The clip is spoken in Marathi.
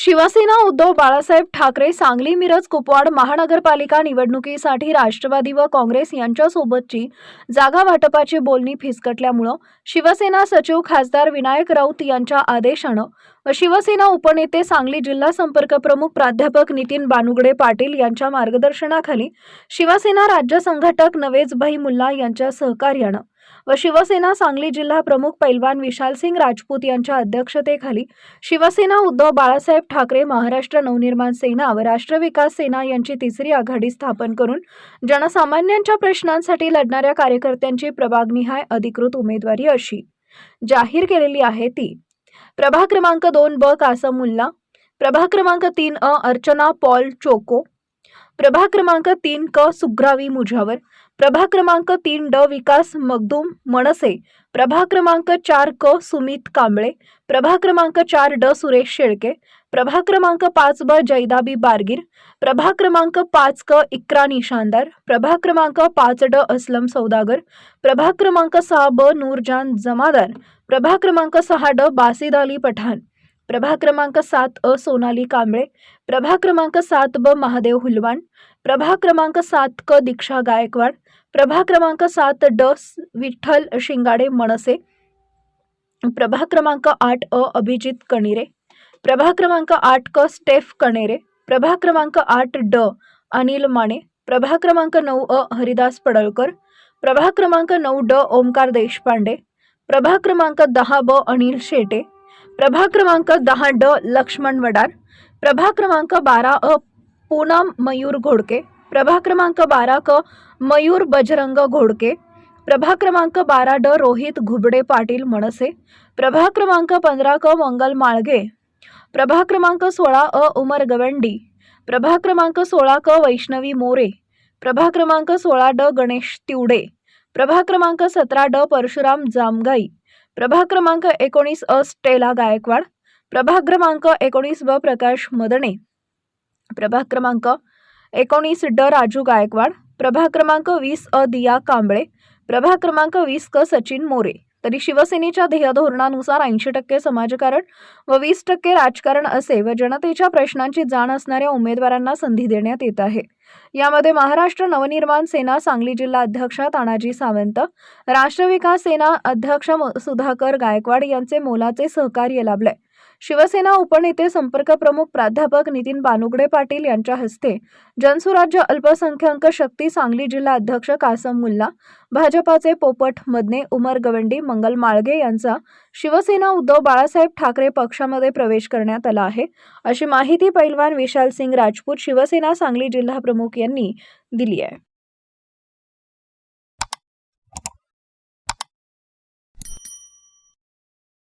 शिवसेना उद्धव बाळासाहेब ठाकरे सांगली मिरज कुपवाड महानगरपालिका निवडणुकीसाठी राष्ट्रवादी व काँग्रेस यांच्यासोबतची जागा वाटपाची बोलणी फिसकटल्यामुळे शिवसेना सचिव खासदार विनायक राऊत यांच्या आदेशानं व शिवसेना उपनेते सांगली जिल्हा संपर्क प्रमुख प्राध्यापक नितीन बानुगडे पाटील यांच्या मार्गदर्शनाखाली शिवसेना राज्य संघटक नवेजभाई मुल्ला यांच्या सहकार्यानं व शिवसेना सांगली जिल्हा प्रमुख पैलवान विशालसिंग राजपूत यांच्या अध्यक्षतेखाली शिवसेना उद्धव बाळासाहेब ठाकरे महाराष्ट्र नवनिर्माण सेना व राष्ट्र विकास सेना यांची तिसरी आघाडी स्थापन करून जनसामान्यांच्या प्रश्नांसाठी लढणाऱ्या कार्यकर्त्यांची प्रभागनिहाय अधिकृत उमेदवारी अशी जाहीर केलेली आहे ती प्रभाग क्रमांक 2 ब कासम मुल्ला, प्रभाग क्रमांक 3 अ अर्चना पॉल चोको, प्रभाग क्रमांक 3 क सुग्रावी मुझावर, प्रभाग क्रमांक 3 ड विकास मगदूम मनसे, प्रभाग क्रमांक 4 क सुमित कांबळे, प्रभाग क्रमांक 4 ड सुरेश शेळके, प्रभाग क्रमांक 5 ब जैदाबी बारगीर, प्रभाग क्रमांक 5 क इक्रा निशानदार, प्रभाग क्रमांक 5 ड असलम सौदागर, प्रभाग क्रमांक 6 ब नूरजान जमादार, प्रभाग क्रमांक 6 ड बासिद अली पठाण, प्रभाग क्रमांक 7 अ सोनाली कांबळे, प्रभाग क्रमांक 7 ब महादेव हुलवान, प्रभाग क्रमांक 7 क दीक्षा गायकवाड, प्रभाग क्रमांक 7 ड विठ्ठल शिंगाडे मनसे, प्रभाग क्रमांक 8 अ अभिजित कणिरे, प्रभाग क्रमांक 8 क स्टेफ कणेरे, प्रभाग क्रमांक 8 ड अनिल माने, प्रभाग क्रमांक 9 अ हरिदास पडळकर, प्रभाग क्रमांक 9 ड ओमकार देशपांडे, प्रभाग क्रमांक 10 ब अनिल शेटे, प्रभाग क्रमांक 10 ड लक्ष्मण वडार, प्रभाग क्रमांक 12 अ पूनम मयूर घोडके, प्रभाग क्रमांक 12 क मयूर बजरंग घोडके, प्रभाग क्रमांक 12 ड रोहित घुबडे पाटील मनसे, प्रभाग क्रमांक 15 क मंगल माळगे, प्रभाग क्रमांक 16 अ उमर गवंडी, प्रभाग क्रमांक 16 क वैष्णवी मोरे, प्रभाग क्रमांक 16 ड गणेश तिवडे, प्रभाग क्रमांक 17 ड परशुराम जामगाई, प्रभाग क्रमांक 19 अ स्टेला गायकवाड, प्रभाग क्रमांक 19 ब प्रकाश मदणे, प्रभाग क्रमांक 19 ड राजू गायकवाड, प्रभाग क्रमांक 20 अ दिया कांबळे, प्रभाग क्रमांक 20 क सचिन मोरे. तरी शिवसेनेच्या ध्येय धोरणानुसार 80% समाजकारण व 20% राजकारण असे व जनतेच्या प्रश्नांची जाण असणाऱ्या उमेदवारांना संधी देण्यात येत आहे. यामध्ये महाराष्ट्र नवनिर्माण सेना सांगली जिल्हा अध्यक्ष तानाजी सावंत, राष्ट्र विकास सेना अध्यक्ष सुधाकर गायकवाड यांचे मोलाचे सहकार्य लाभले. शिवसेना उपनेते संपर्क प्रमुख प्राध्यापक नितीन बानुगडे पाटील यांच्या हस्ते जनसुराज्य अल्पसंख्याक शक्ती सांगली जिल्हा अध्यक्ष कासम मुल्ला, भाजपाचे पोपट मदने उमर गवंडी मंगल माळगे यांचा शिवसेना उद्धव बाळासाहेब ठाकरे पक्षामध्ये प्रवेश करण्यात आला आहे, अशी माहिती पैलवान विशालसिंग राजपूत शिवसेना सांगली जिल्हा प्रमुख यांनी दिली आहे.